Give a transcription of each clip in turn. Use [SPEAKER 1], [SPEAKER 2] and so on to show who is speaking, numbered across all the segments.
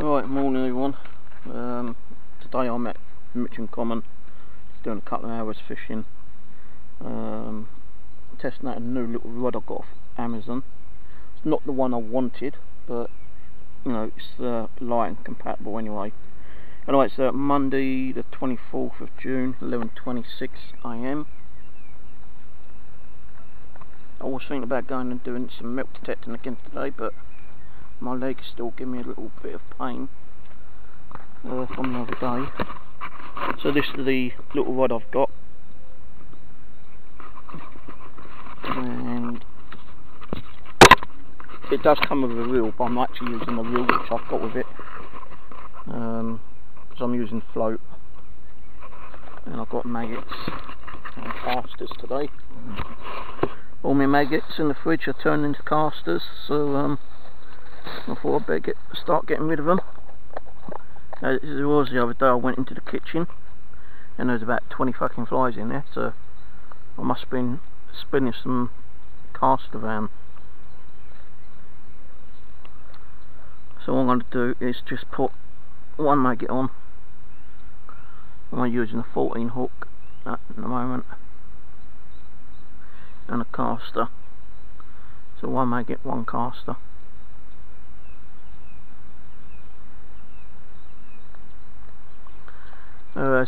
[SPEAKER 1] Right, morning everyone. Today I'm at Mitcham Common, just doing a couple of hours fishing, testing out a new little rod I got off Amazon. It's not the one I wanted, but you know, it's light and compatible anyway. Anyway, it's Monday the 24th of June, 11:26 AM. I was thinking about going and doing some milk detecting again today, but my legs still give me a little bit of pain from the other day. So this is the little rod I've got, and it does come with a reel, but I'm actually using the reel which I've got with it, because I'm using float, and I've got maggots and casters today. All my maggots in the fridge are turned into casters, so I thought I'd better start getting rid of them. As it was the other day, I went into the kitchen and there was about 20 fucking flies in there, so I must have been spinning some caster around. So what I'm going to do is just put one maggot on. I'm using a 14 hook at the moment and a caster. So one maggot, one caster.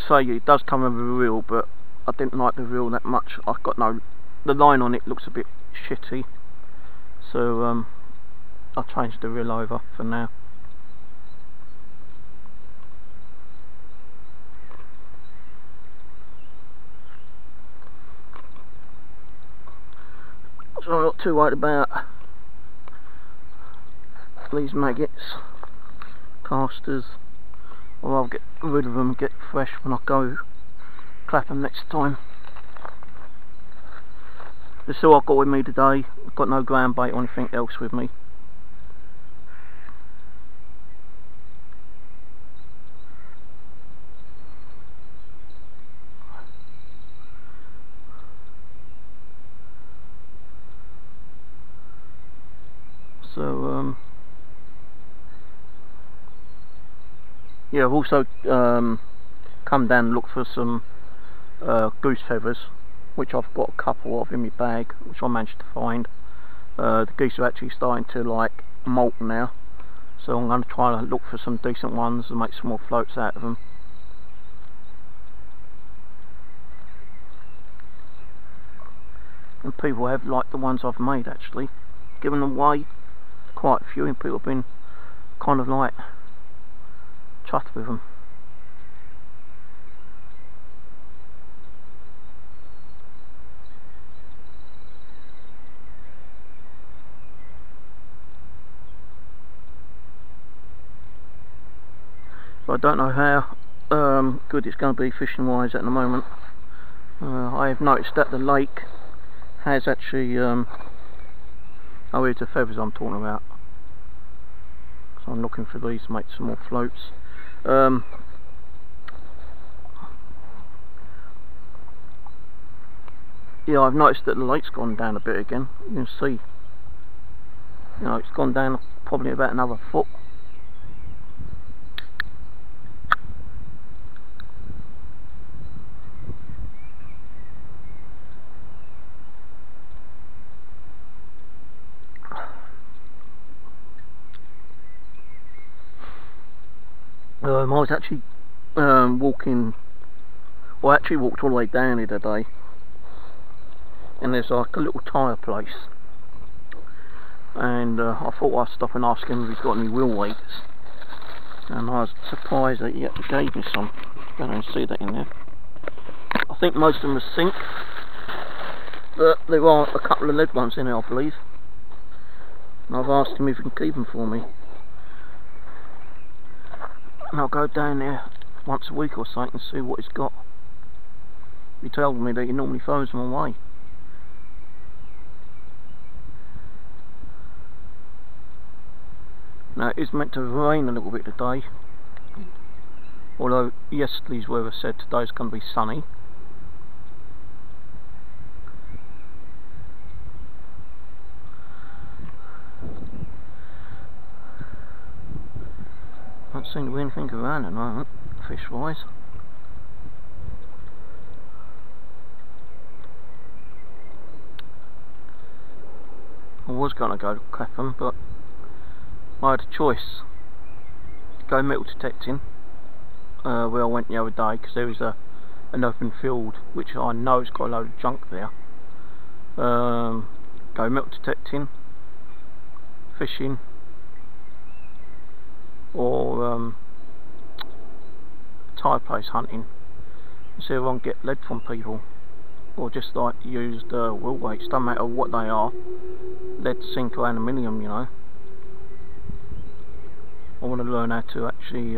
[SPEAKER 1] So it does come with a reel, but I didn't like the reel that much. I've got the line on it looks a bit shitty, so I changed the reel over for now. So I'm not too worried about these maggots, casters. Or I'll get rid of them and get fresh when I go clap them next time. This is all I've got with me today. I've got no ground bait or anything else with me. So yeah, I've also come down and looked for some goose feathers, which I've got a couple of in my bag, which I managed to find. The geese are actually starting to like molt now, so I'm going to try to look for some decent ones and make some more floats out of them. And people have liked the ones I've made, actually, given them away quite a few, and people have been kind of like chuffed with them. So I don't know how good it's going to be fishing wise at the moment. I have noticed that the lake has actually oh, here's the feathers I'm talking about. So I'm looking for these to make some more floats. Yeah, I've noticed that the lake's gone down a bit again. You can see, you know, it's gone down probably about another foot. I was actually walking, well, I actually walked all the way down here today, and there's like a little tyre place, and I thought I'd stop and ask him if he's got any wheel weights, and I was surprised that he actually gave me some. I don't see that in there. I think most of them are sink, but there are a couple of lead ones in there, I believe, and I've asked him if he can keep them for me. And I'll go down there once a week or something and see what he's got. He told me that he normally throws them away. Now it is meant to rain a little bit today, although yesterday's weather said today's going to be sunny. Doesn't seem to be anything around at the moment, fish wise. I was going to go to Clapham, but I had a choice. Go metal detecting, where I went the other day, because there was an open field which I know has got a load of junk there. Go metal detecting, fishing, or tide place hunting. See if I can get lead from people, or just like used wheel weights, don't matter what they are, lead, zinc or aluminium, you know. I want to learn how to actually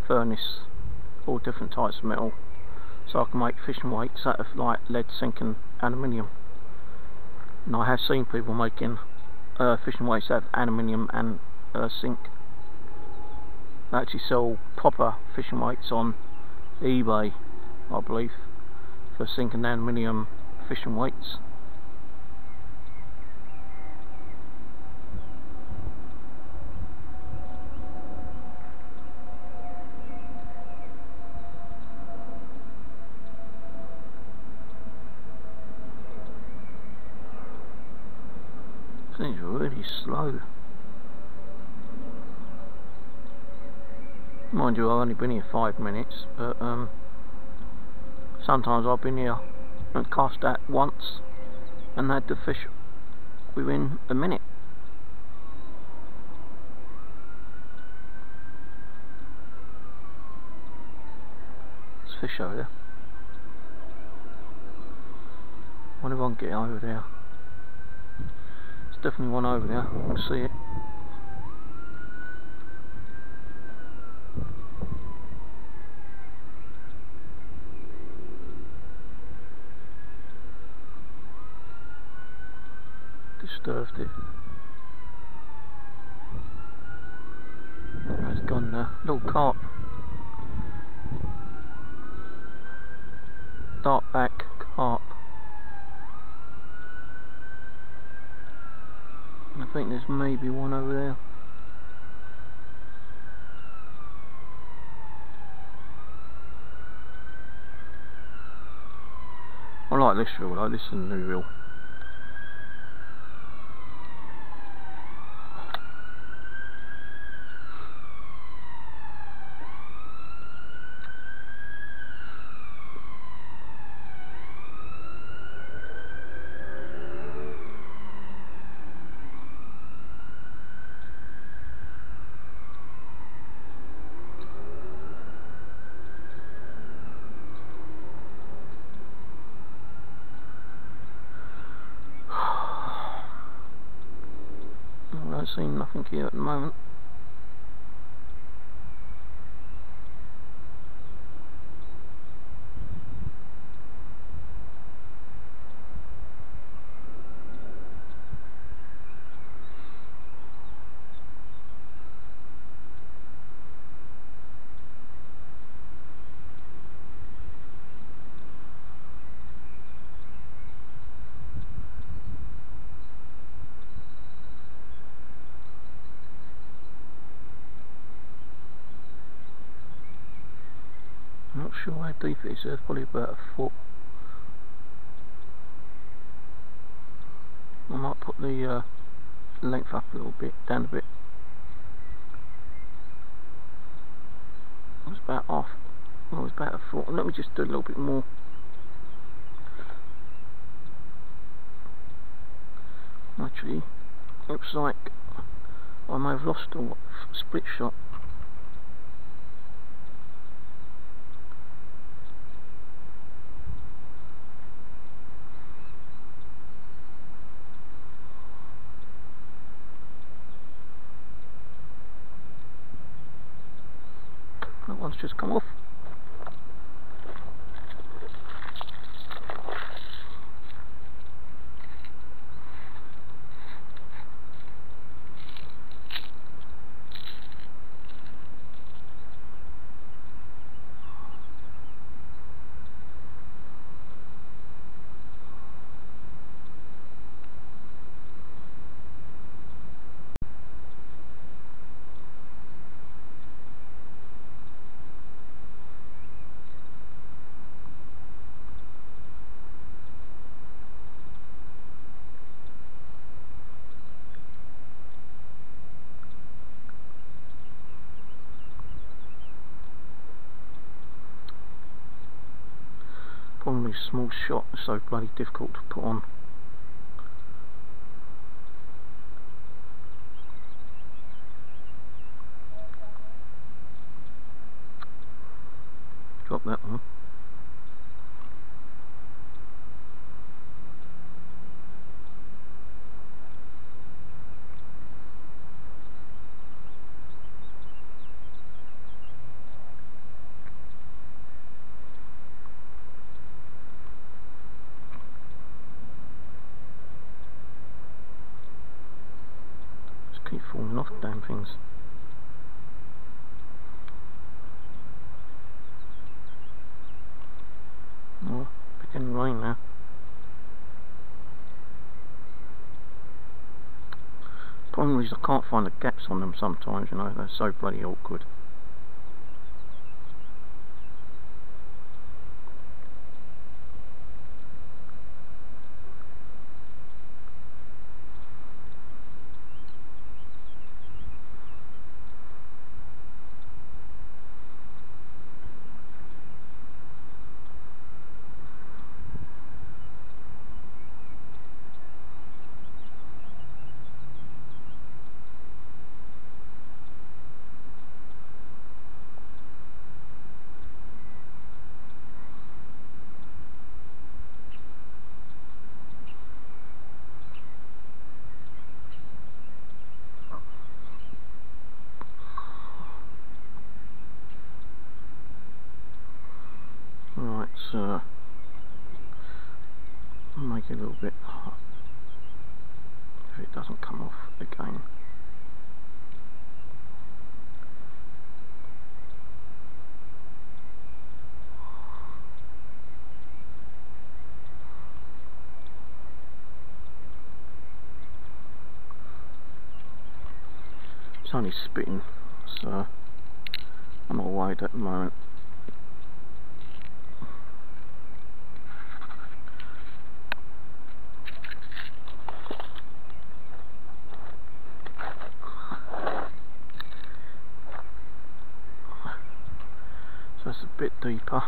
[SPEAKER 1] furnace all different types of metal, so I can make fishing weights out of like lead, zinc and aluminium. And I have seen people making fishing weights out of aluminium and zinc. They actually sell proper fishing weights on eBay, I believe, for zinc and aluminium fishing weights. Seems really slow. Mind you, I've only been here 5 minutes, but sometimes I've been here and cast out once and had the fish within a minute. There's fish over there. I wonder if I can get over there. There's definitely one over there, I can see it. Disturbed it. Oh, it's gone now. Little carp. Dark back carp. I think there's maybe one over there. I like this reel though, this is a new reel. I don't see nothing here at the moment. I'm not sure how deep it is, there's probably about a foot. I might put the length up a little bit, down a bit. It was about half, well, it was about a foot. Let me just do a little bit more. Actually, looks like I may have lost a split shot. That one's just come off. this small shot is so bloody difficult to put on. Drop that one. Just keep falling off damn things. Oh, beginning to rain now. Problem is I can't find the gaps on them sometimes, you know, they're so bloody awkward. Right, so make it a little bit if it doesn't come off again. It's only spitting, so I'm not worried at the moment. So it's a bit deeper.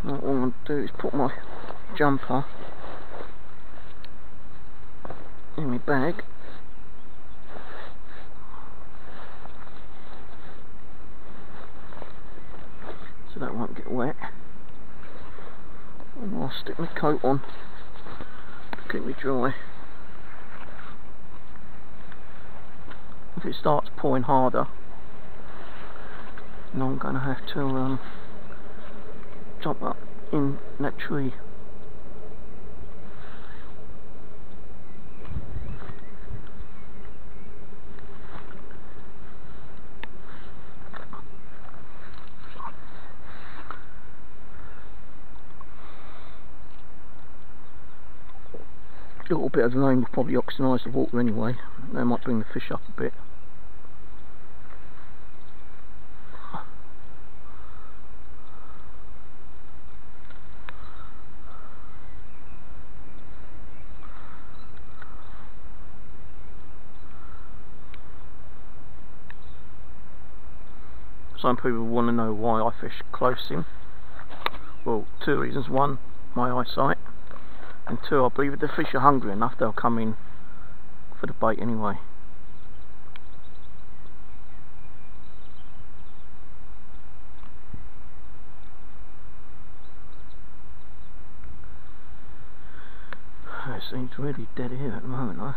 [SPEAKER 1] Now what I'm going to do is put my jumper in my bag. So that won't get wet. And I'll stick my coat on to keep me dry. If it starts pouring harder, then I'm going to have to jump up in that tree. A little bit of rain will probably oxidise the water anyway. That might bring the fish up a bit. Some people want to know why I fish close in. Well, two reasons. One, my eyesight. And two, I believe if the fish are hungry enough, they'll come in for the bait anyway. It seems really dead here at the moment though.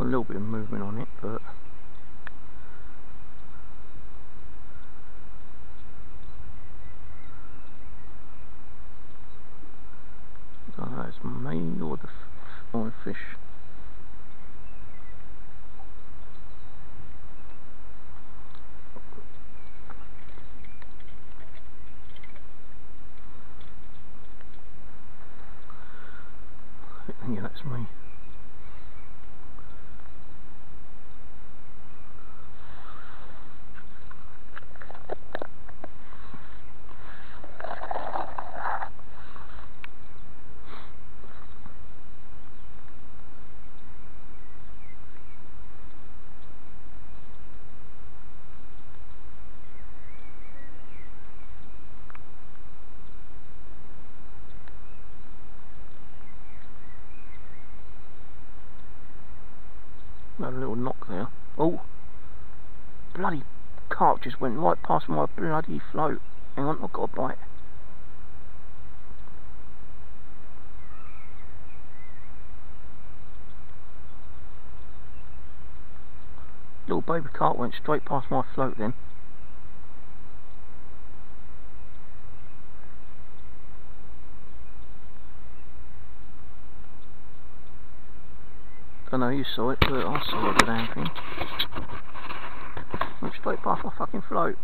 [SPEAKER 1] A little bit of movement on it, but I don't know if it's me or the fish. Yeah, that's me. Had a little knock there. Oh, bloody carp just went right past my bloody float. Hang on, I've got a bite. Little baby carp went straight past my float then. I know you saw it, but I saw the damn thing. Went straight past my fucking float.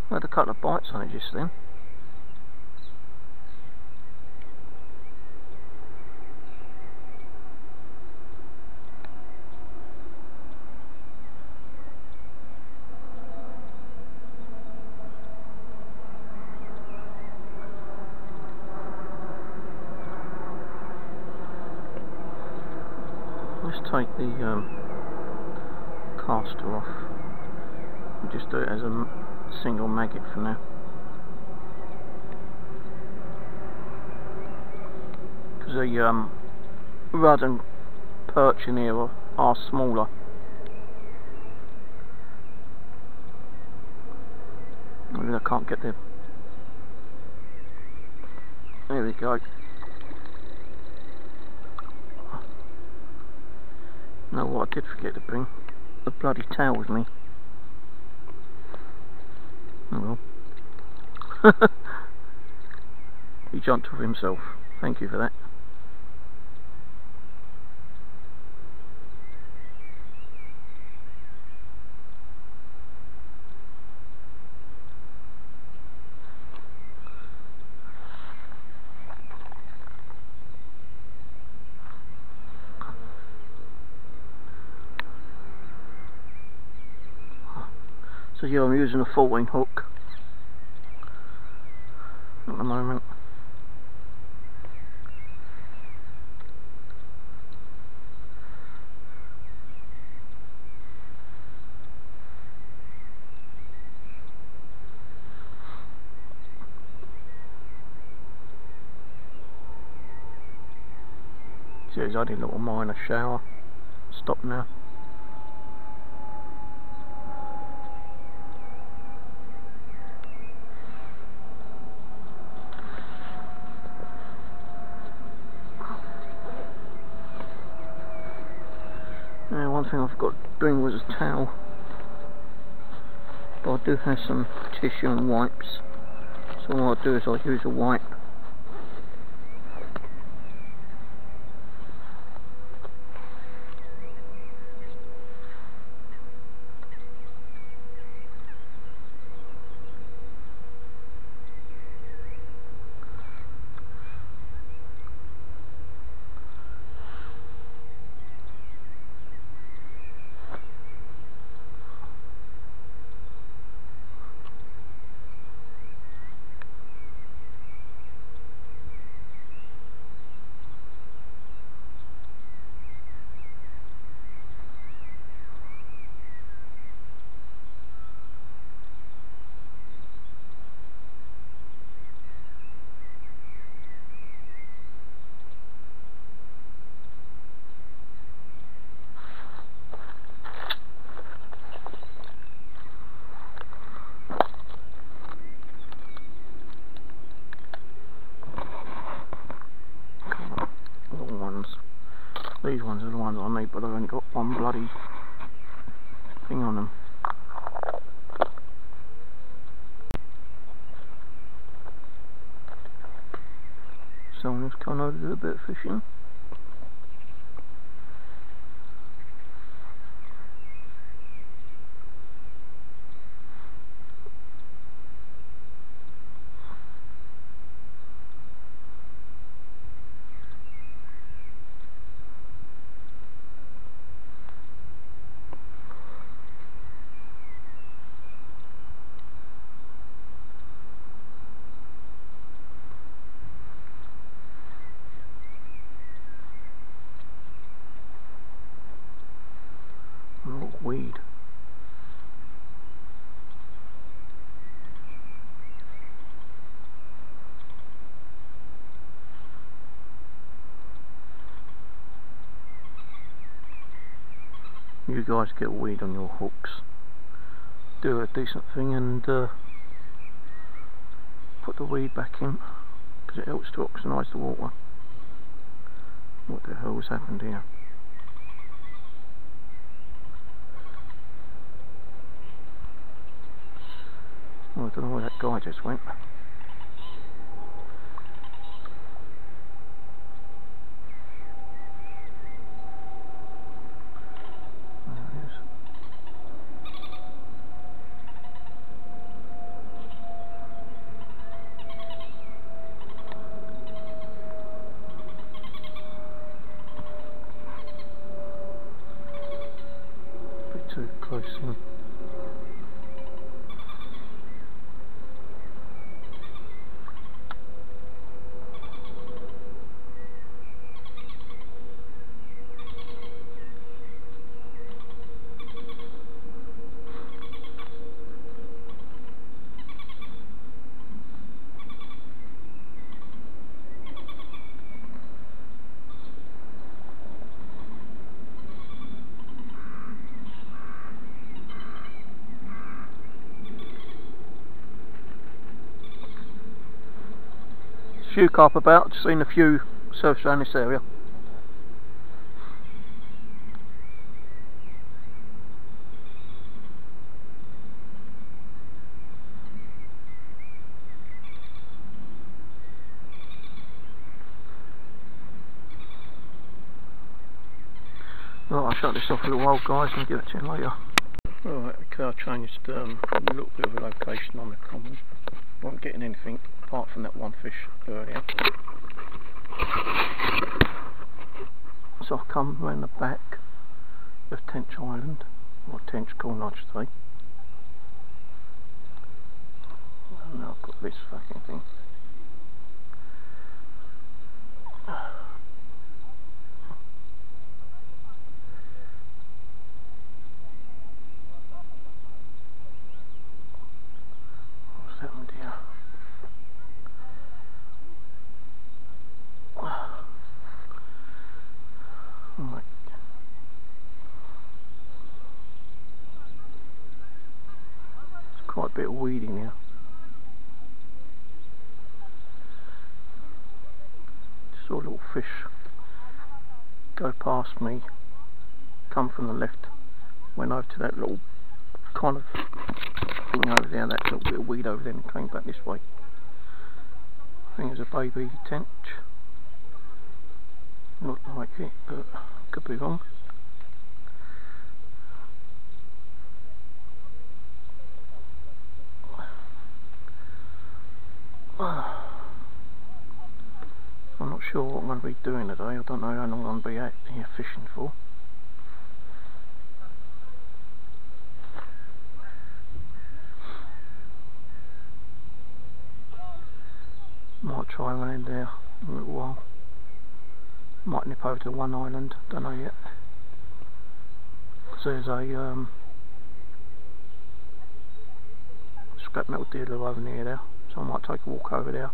[SPEAKER 1] I had a couple of bites on it just then. Let's take the caster off and just do it as a single maggot for now, because the rudd and perch in here are smaller. I can't get there. There we go. No, what I did forget to bring the bloody towel with me. Oh well. He jumped off himself. Thank you for that. So yeah, I'm using a 14 hook at the moment. See, it's only a little minor shower. Stop now. One thing I forgot to bring was a towel, but I do have some tissue and wipes, so what I'll do is I'll use a wipe. These ones are the ones I need, but I've only got one bloody thing on them. Someone else coming over to do a bit of fishing. you guys get a weed on your hooks, do a decent thing and put the weed back in, because it helps to oxidise the water. What the hell has happened here? Oh, I don't know where that guy just went. Too close in. Few carp about, just seen a few surface around this area. Right, I'll shut this off a little while guys and give it to you later. Right, okay, I changed a little bit of a location on the common. Wasn't getting anything apart from that one fish earlier. So I've come round the back of Tench Island, or Tench Corner I should say. And now I've got this fucking thing. What's happened here? Right. There's quite a bit of weeding here. Saw a little fish go past me, come from the left, went over to that little kind of thing over there, that little bit of weed over there, and came back this way. I think it was a baby tench. Looked like it, but could be wrong. I'm not sure what I'm going to be doing today. I don't know how long I'm going to be out here fishing for. Might try around there in a little while. Might nip over to one island, don't know yet. Because there's a scrap metal dealer over near there, so I might take a walk over there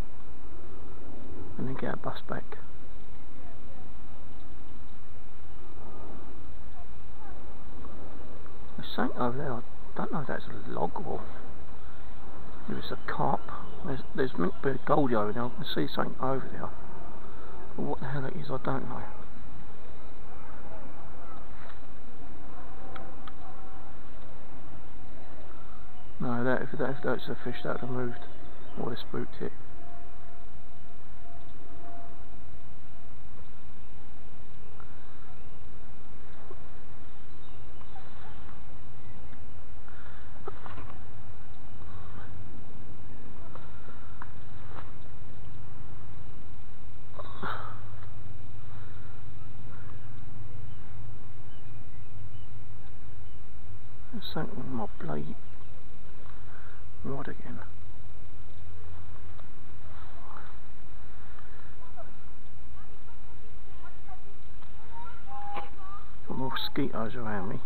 [SPEAKER 1] and then get a bus back. There's something over there, I don't know if that's a log or if it's a carp. There's meant to be a goldie over there, I can see something over there. But what the hell it is, I don't know. No, if that's a fish that would have moved, or would have spooked it. There's something on my blade rod again. Got more mosquitoes around me.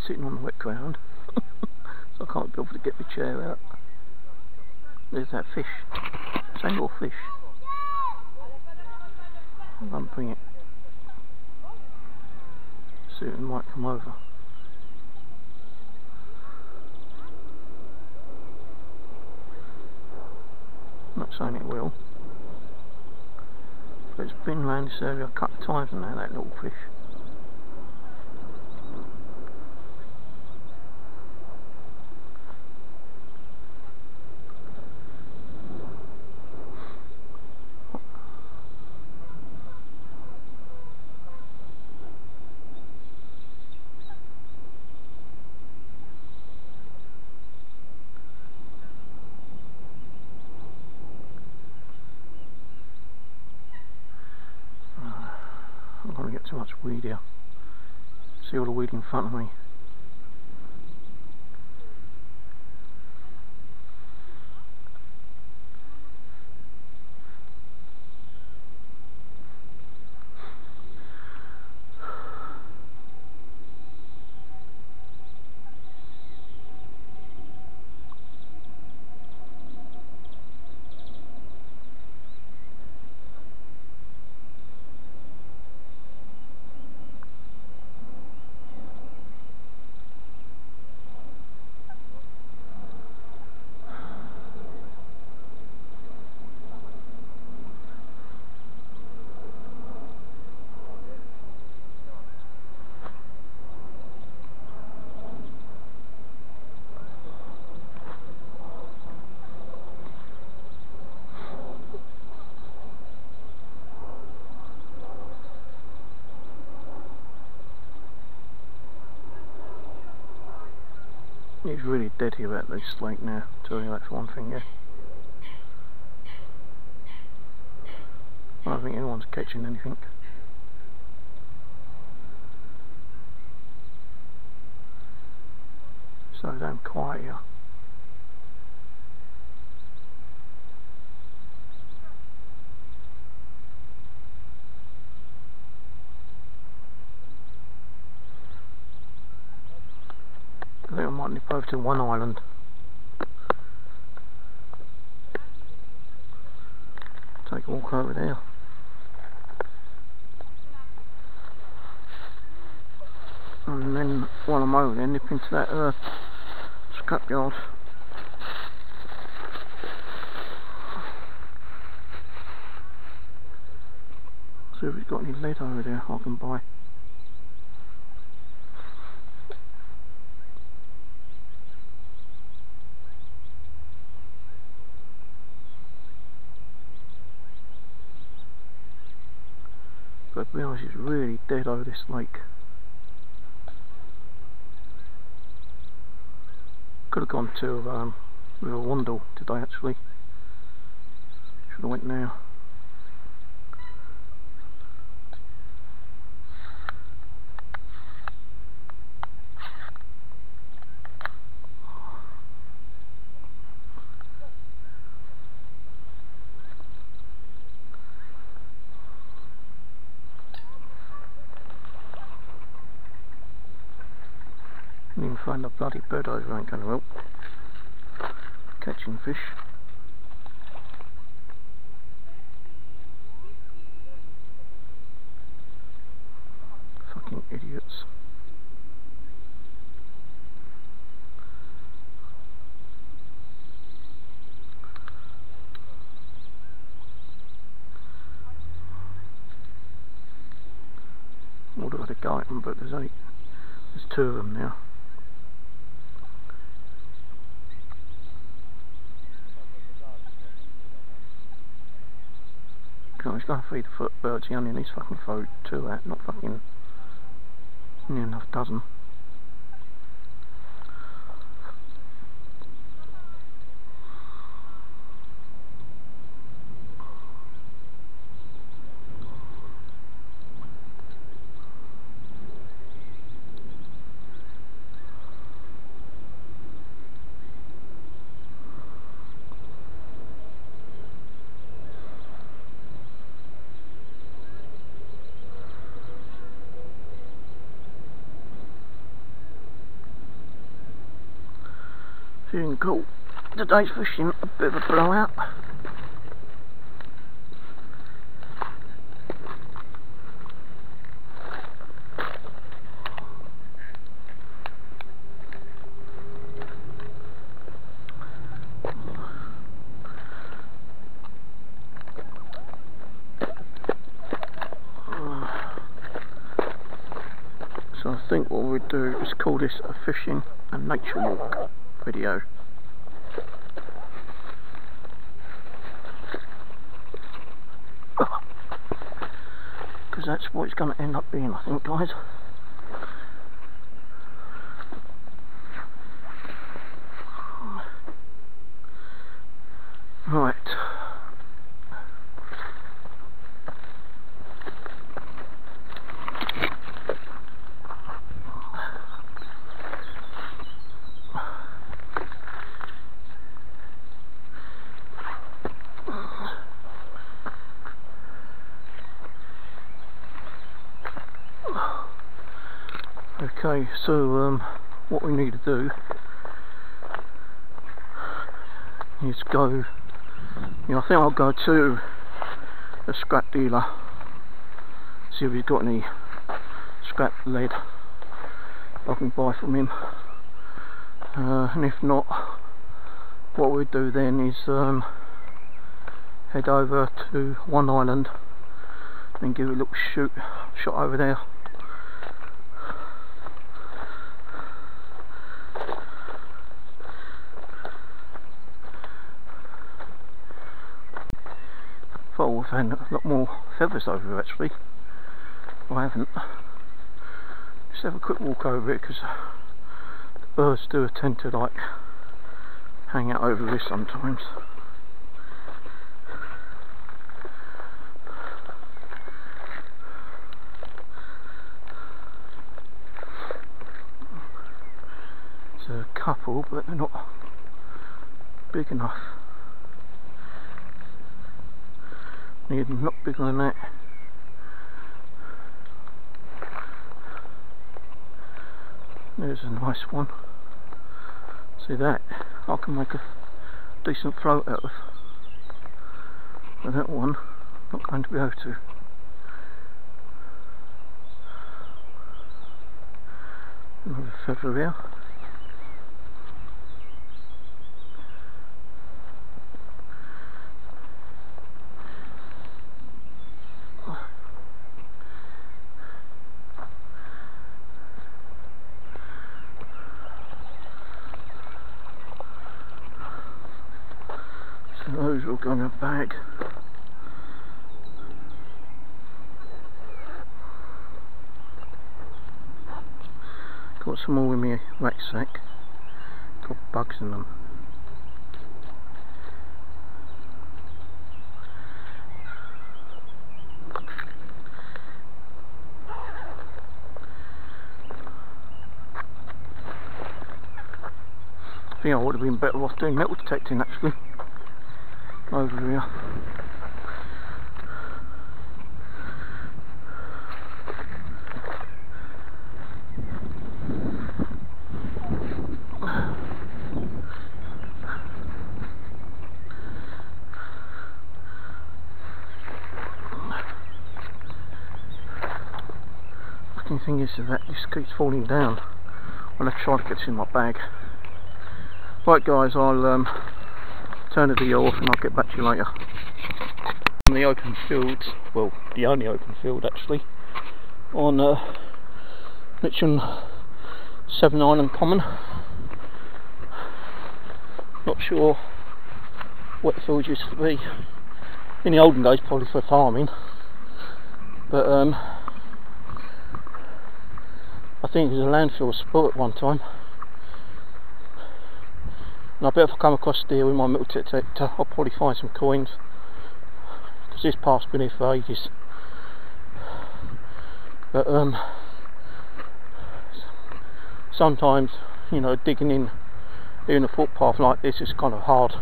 [SPEAKER 1] Sitting on the wet ground, so I can't be able to get my chair out. There's that fish. Same little fish. I'm going to bring it. See if it might come over. I'm not saying it will. But it's been around this area a couple of times now, that little fish. I'm going to get too much weed here. See all the weed in front of me. It's really dead here at this lake now, tell you that's one thing, yeah. I don't think anyone's catching anything. So damn quiet here. I think I might nip over to one island. Take a walk over there. And then while I'm over there, nip into that scrapyard. See if he's got any lead over there I can buy. But to be honest, it's really dead over this lake. Could have gone to River Wandle today actually. Should have went now. Even find a bloody bird over ain't going to help. Catching fish. Fucking idiots. I would have had a go at them, but there's two of them now. He's going to feed the foot birds, he only needs fucking throw two out, not fucking near enough dozen. Feeling cool. today's fishing a bit of a blowout. So I think what we'll do is call this a fishing and nature walk video. Because that's what it's going to end up being, I think, guys. Right. Okay, so what we need to do is go, I think I'll go to a scrap dealer, see if he's got any scrap lead I can buy from him, and if not, what we'll do then is head over to One Island and give it a little shot over there. I've had a lot more feathers over here actually. I haven't. Just have a quick walk over it because the birds do tend to like hang out over this sometimes. There's a couple, but they're not big enough. Need them not bigger than that. There's a nice one. See that? I can make a decent float out of. But that one, not going to be able to. Another feather here. Those will go in a bag. Got some more in my rucksack. Got bugs in them. I think I would have been better off doing metal detecting actually. Over here. Fucking thing is that this keeps falling down when I try to get it in my bag. Right guys, I'll turn the video off and I'll get back to you later. On the open field, well the only open field actually, on Mitcham 7 Island Common. Not sure what the field used to be. In the olden days probably for farming, but I think it was a landfill spot at one time. And I bet if I come across a deer with my metal detector, I'll probably find some coins, because this path's been here for ages. But sometimes, you know, digging in, doing a footpath like this is kind of hard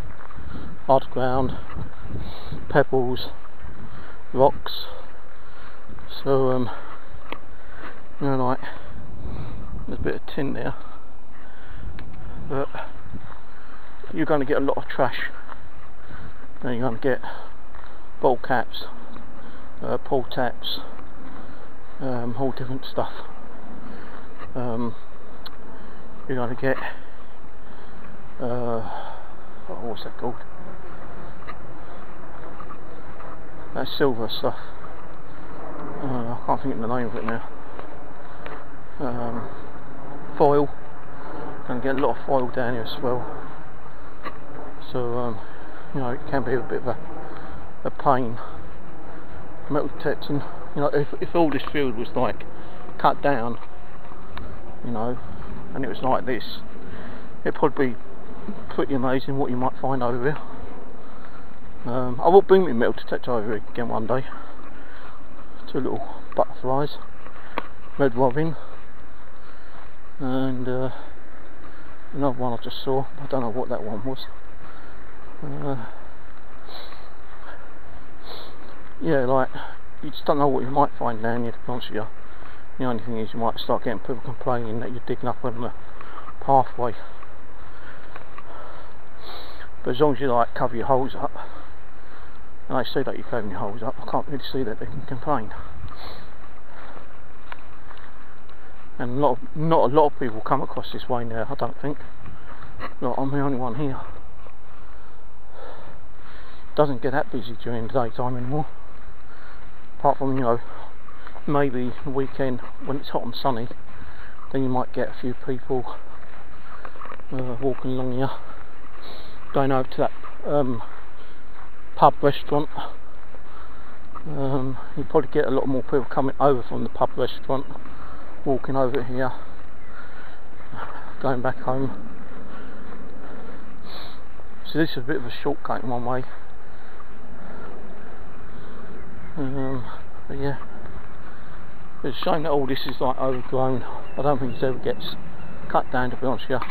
[SPEAKER 1] ground, pebbles, rocks. So you know, like there's a bit of tin there, but you're going to get a lot of trash. And you're going to get bottle caps, pull taps, all different stuff. You're going to get what's that called? That silver stuff. I can't think of the name of it now. Foil. Going to get a lot of foil down here as well. So you know, it can be a bit of a pain. Metal detecting. You know, if all this field was like cut down, you know, and it was like this, it'd probably be pretty amazing what you might find over here. I will bring my metal detector over here again one day. 2 little butterflies, red robin, and another one I just saw. I don't know what that one was. Yeah, like, you just don't know what you might find down here, to be honest with you. The only thing is you might start getting people complaining that you're digging up on the pathway. But as long as you like cover your holes up, and I see that you're covering your holes up, I can't really see that they can complain. And not a lot of people come across this way now, I don't think. Like, I'm the only one here. Doesn't get that busy during the daytime anymore. Apart from, you know, maybe the weekend when it's hot and sunny, then you might get a few people walking along here, going over to that pub restaurant. You probably get a lot more people coming over from the pub restaurant, walking over here, going back home. So this is a bit of a shortcut in one way. But yeah, it's a shame that all this is like overgrown. I don't think it ever gets cut down, to be honest with you.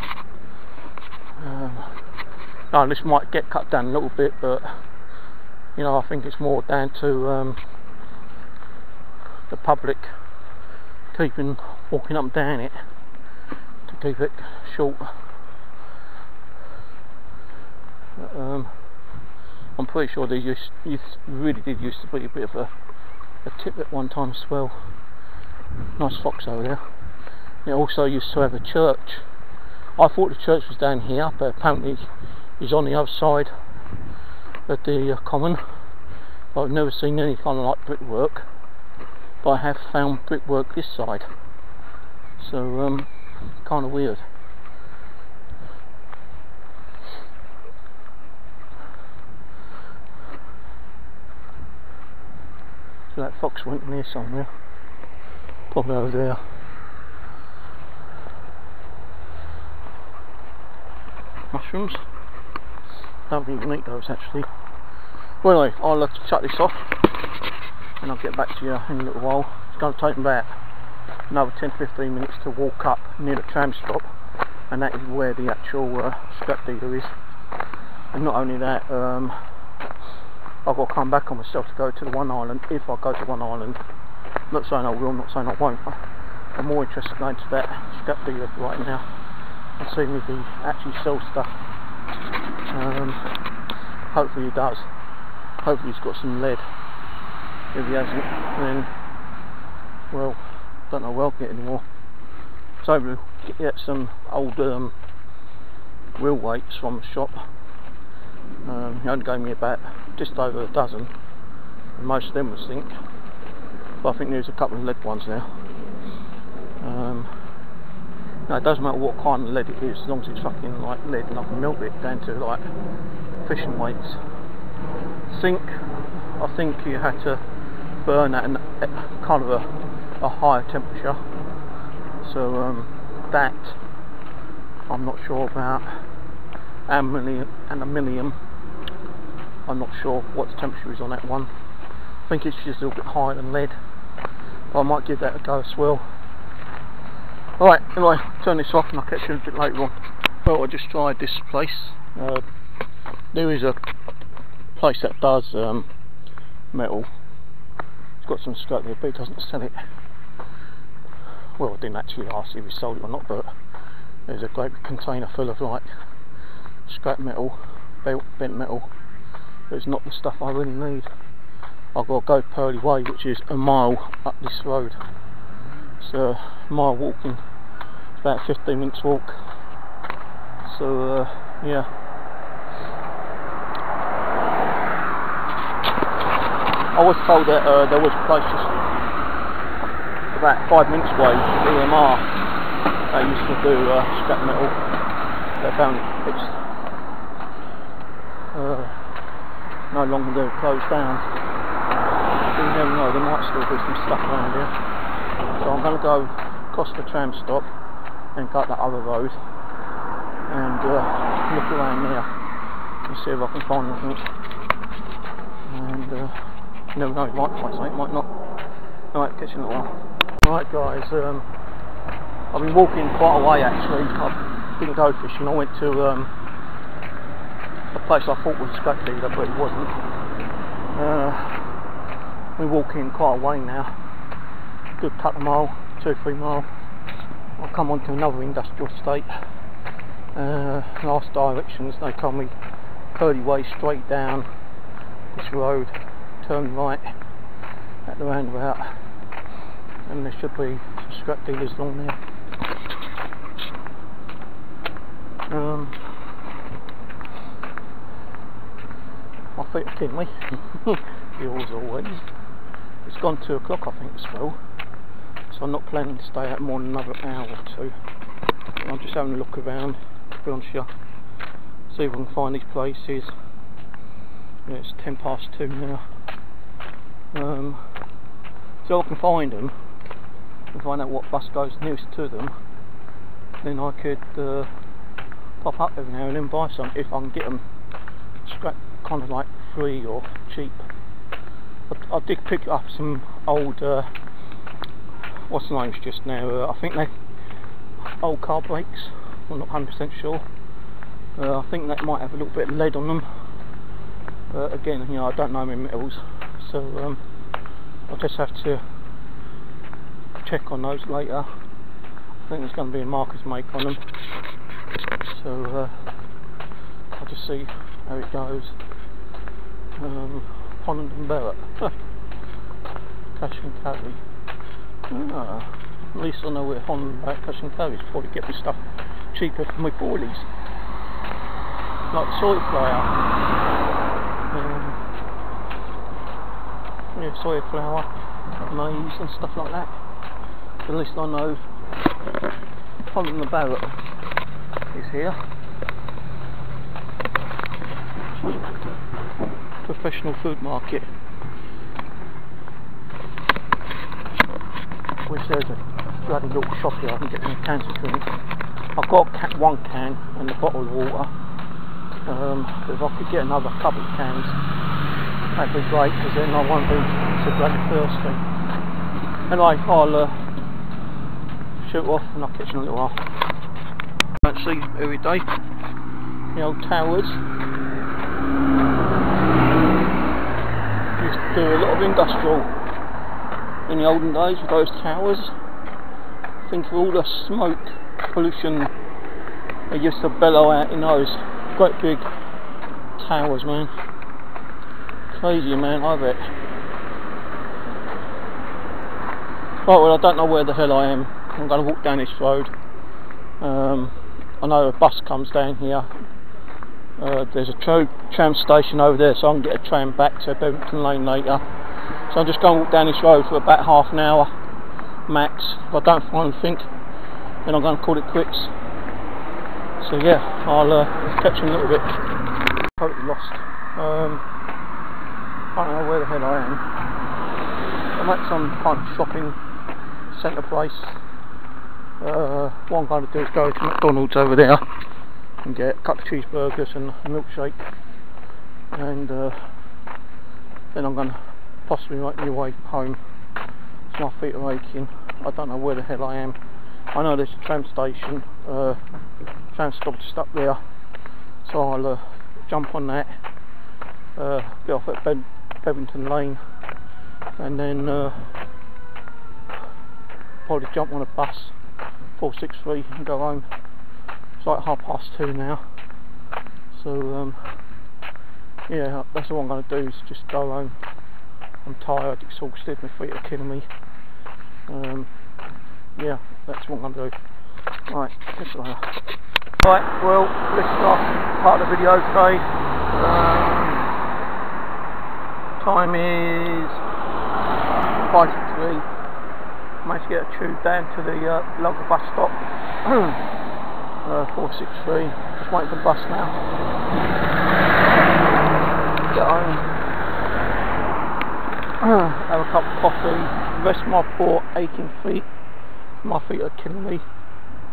[SPEAKER 1] No, this might get cut down a little bit, but you know, I think it's more down to the public walking up and down it to keep it short. But, I'm pretty sure there really did used to be a bit of a tip at one time as well. Nice fox over there. It also used to have a church. I thought the church was down here, but apparently it's on the other side of the common. I've never seen any kind of like brickwork, but I have found brickwork this side. So kind of weird. So that fox went in here somewhere, probably over there. Mushrooms. Don't even eat those actually. Well, anyway, I'll have to shut this off and I'll get back to you in a little while. It's going to take me about another 10-15 minutes to walk up near the tram stop, and that is where the actual scrap dealer is. And not only that, I've got to come back on myself to go to the One Island. If I go to One Island, I'm not saying I will, I'm not saying I won't. I'm more interested in going to that scrap dealer right now and seeing if he actually sells stuff. Hopefully he does. Hopefully he's got some lead. If he hasn't, then, well, don't know where I'll get anymore. So we'll get some old wheel weights from the shop. He only gave me about just over a dozen, and most of them was zinc, but I think there's a couple of lead ones now. No, it doesn't matter what kind of lead it is, as long as it's fucking like lead, and I can melt it down to like fishing weights. Zinc, I think you had to burn at kind of a higher temperature, so that I'm not sure about. Aluminium, I'm not sure what the temperature is on that one. I think it's just a little bit higher than lead, but I might give that a go as well. Alright, anyway, turn this off and I'll catch you a bit later on. Well, I just tried this place. There is a place that does metal. It's got some scrap there, but it doesn't sell it. Well, I didn't actually ask if he sold it or not, but there's a great container full of like scrap metal, bent metal, but it's not the stuff I really need. I've got to go Purley Way, which is a mile up this road. It's a mile walking, it's about 15 minutes walk. So yeah. I was told that there was a place just about 5 minutes away, EMR. They used to do scrap metal. They found it's no longer they're closed down. But you never know, there might still be some stuff around here. So I'm going to go across the tram stop and go up that other road and look around there and see if I can find anything. And you never know, it might find something, it might not. Alright, catch you in a while. Right guys, I've been walking quite a way actually. I didn't go fishing, I went to a place I thought was a scrap dealer, but it wasn't. We're walking quite a way now, good couple of mile, 2-3 mile. I'll come on to another industrial estate. Last directions they told me Purley Way straight down this road, turn right at the roundabout, and there should be some scrap dealers along there. My feet are killing me. Yours always. It's gone 2 o'clock I think as well, so I'm not planning to stay out more than another hour or 2. I'm just having a look around, to be honest with you, see if I can find these places. Yeah, it's 2:10 now. So I can find them and find out what bus goes nearest to them, then I could pop up every now and then buy some if I can get them scrap, kind of like free or cheap. I did pick up some old what's the names just now, I think they're old car brakes, I'm not 100% sure. I think that might have a little bit of lead on them, but again, you know, I don't know my metals, so I'll just have to check on those later. I think there's going to be a marker's make on them, so I'll just see how it goes. Holland and Barrett, cash and carry. At least I know where Holland and Barrett cash and carry is. Probably get my stuff cheaper for my boilies, like soy flour. Yeah, soy flour, maize and stuff like that. At least I know Holland and Barrett is here. Professional food market, which there's a bloody little shop here. I can get some cans of drink. I've got 1 can and a bottle of water. But if I could get another couple of cans, that'd be great, because then I won't be so bloody thirsty. Anyway, I'll shoot off and I'll catch you in a little while. Don't see every day the old towers. Used to do a lot of industrial in the olden days with those towers. Think of all the smoke pollution they used to bellow out in those great big towers, man. Crazy, man, I bet. Right, well, I don't know where the hell I am. I'm going to walk down this road. I know a bus comes down here. There's a tram station over there, so I can get a tram back to Bevington Lane later. So I'm just going to walk down this road for about half an hour max. If I don't find anything, then I'm going to call it quits. So yeah, I'll catch you in a little bit. Totally lost. I don't know where the hell I am. I'm at some kind of shopping centre place. What I'm going to do is go to McDonald's over there and get a couple of cheeseburgers and a milkshake, and then I'm going to possibly make my way home. So my feet are aching. I don't know where the hell I am. I know there's a tram station, tram stop just up there, so I'll jump on that, get off at Bevington Lane, and then probably jump on a bus 463 and go home. It's like 2:30 now, So yeah, that's all I'm going to do, is just go home. I'm tired, exhausted, my feet are killing me. Yeah, that's what I'm going to do. Right, catch you later. Right, well, this is the last part of the video today. Time is 5:53. Managed to get a tube down to the local bus stop. 463. Just waiting for the bus now. Get home. Have a cup of coffee. Rest my poor aching feet. My feet are killing me.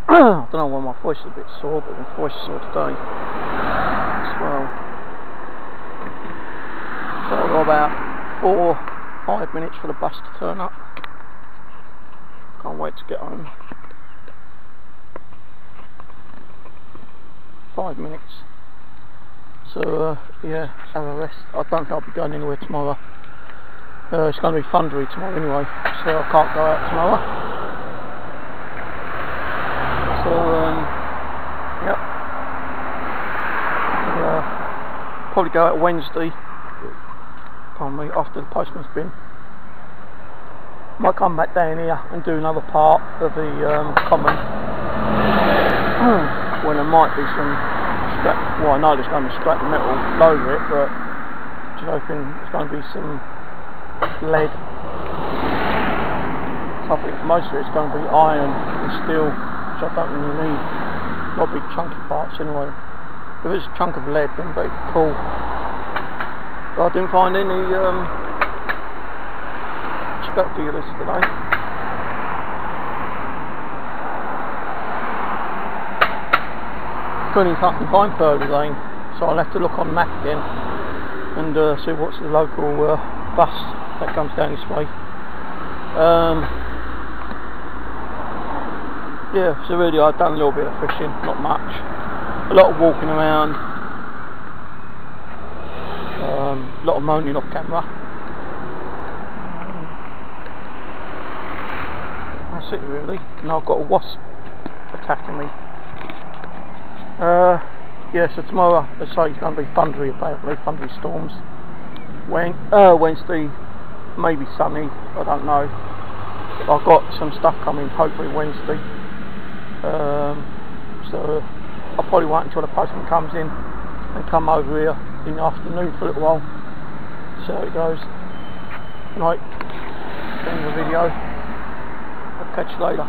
[SPEAKER 1] I don't know why my voice is a bit sore, but my voice is sore today as well. So I've got about 4-5 minutes for the bus to turn up. Can't wait to get home. 5 minutes. So yeah, have a rest. I don't think I'll be going anywhere tomorrow. It's going to be Thundery tomorrow anyway, so I can't go out tomorrow. So yep. Probably go out Wednesday. Pardon me, after the postman's bin. Might come back down here and do another part of the common. When there might be some scrap. Well, I know there's going to be scrap metal over it, but do you know, there's going to be some lead. So I think most of it's going to be iron and steel, which I don't really need. Not big chunky parts anyway. If it's a chunk of lead, then very cool. But I didn't find any scrap dealers today. Couldn't fucking find Purley Lane, so I'll have to look on the map again and see what's the local bus that comes down this way. Yeah, so really I've done a little bit of fishing, not much. A lot of walking around, a lot of moaning off camera. That's it really. Now I've got a wasp attacking me. Yeah, so tomorrow, let's say it's going to be thundery apparently, thundery storms. Wednesday, maybe sunny, I don't know. I've got some stuff coming, hopefully Wednesday. So I'll probably wait until the postman comes in and come over here in the afternoon for a little while. See how it goes. Right, end of the video. I'll catch you later.